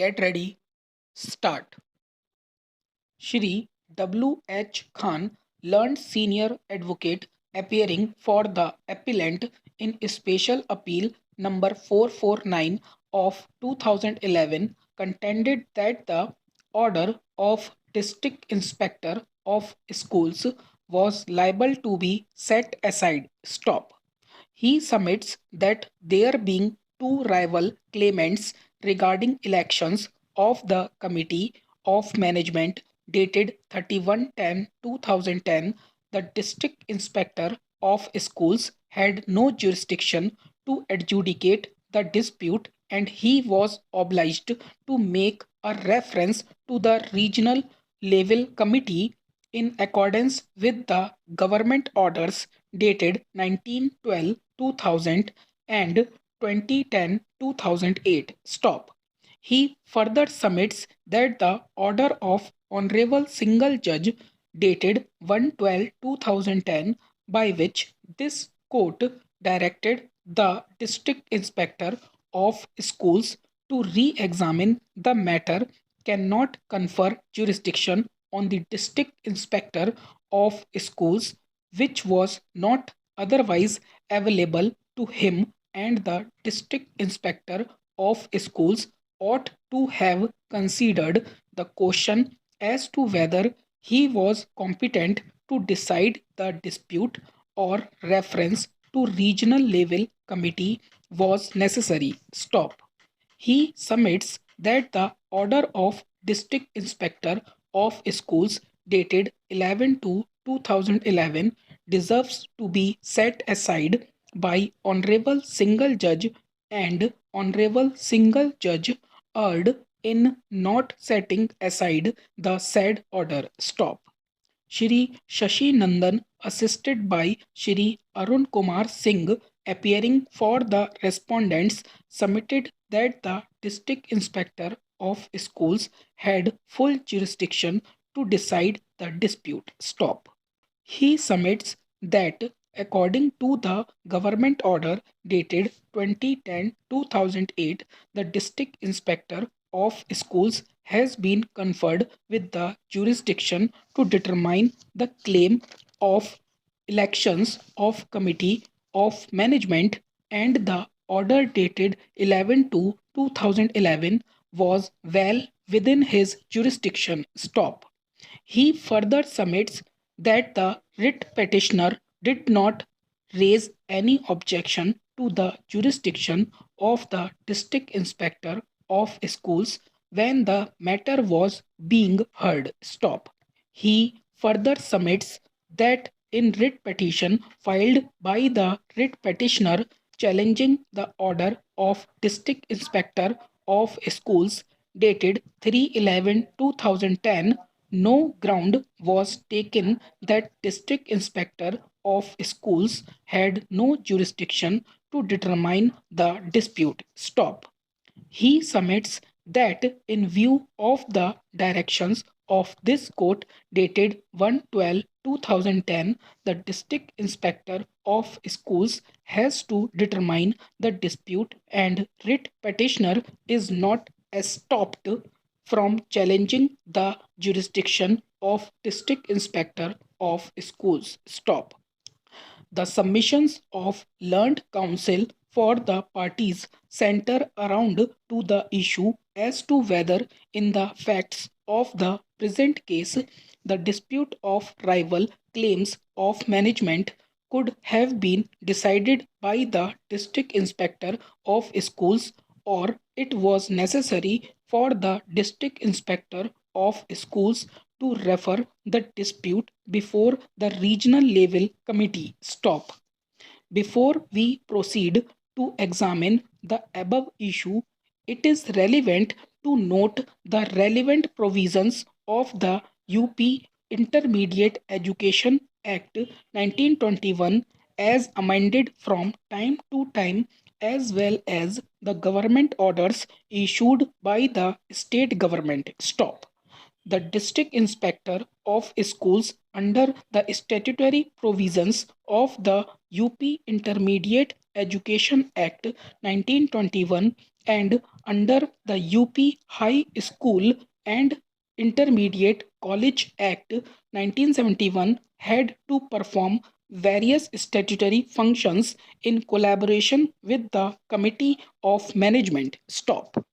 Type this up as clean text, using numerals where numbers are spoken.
Get ready, start. Shri W. H. Khan, learned senior advocate appearing for the appellant in Special Appeal number 449 of 2011, contended that the order of District Inspector of Schools was liable to be set aside. Stop. He submits that there being two rival claimants regarding elections of the Committee of Management dated 31/10/2010, the District Inspector of Schools had no jurisdiction to adjudicate the dispute and he was obliged to make a reference to the regional level committee in accordance with the government orders dated 1912-2000 and 2010-2008. Stop. He further submits that the order of Honorable Single Judge dated 1/12/2010, by which this court directed the District Inspector of Schools to re examine the matter, cannot confer jurisdiction on the District Inspector of Schools, which was not otherwise available to him, and the District Inspector of Schools ought to have considered the question as to whether he was competent to decide the dispute or reference to regional level committee was necessary. Stop. He submits that the order of District Inspector of Schools dated 11/2/2011 deserves to be set aside by Honorable Single Judge, and Honorable Single Judge erred in not setting aside the said order. Stop. Shri Shashi Nandan, assisted by Shri Arun Kumar Singh, appearing for the respondents, submitted that the District Inspector of Schools had full jurisdiction to decide the dispute. Stop. He submits that according to the government order dated 2010-2008, the District Inspector of Schools has been conferred with the jurisdiction to determine the claim of elections of Committee of Management, and the order dated 11/2/2011 was well within his jurisdiction. Stop. He further submits that the writ petitioner did not raise any objection to the jurisdiction of the District Inspector of Schools when the matter was being heard. Stop. He further submits that in writ petition filed by the writ petitioner challenging the order of District Inspector of Schools dated 3/11/2010, no ground was taken that District Inspector of Schools had no jurisdiction to determine the dispute. Stop. He submits that in view of the directions of this court dated 1/12/2010, the District Inspector of Schools has to determine the dispute, and writ petitioner is not stopped from challenging the jurisdiction of District Inspector of Schools. Stop. The submissions of learned counsel for the parties center around to the issue as to whether in the facts of the present case the dispute of rival claims of management could have been decided by the District Inspector of Schools, or it was necessary for the District Inspector of Schools to refer the dispute before the regional level committee. Stop. Before we proceed to examine the above issue, it is relevant to note the relevant provisions of the UP Intermediate Education Act 1921 as amended from time to time, as well as the government orders issued by the state government. Stop. The District Inspector of Schools, under the statutory provisions of the UP Intermediate Education Act 1921 and under the UP High School and Intermediate College Act 1971 had to perform various statutory functions in collaboration with the Committee of Management. Stop.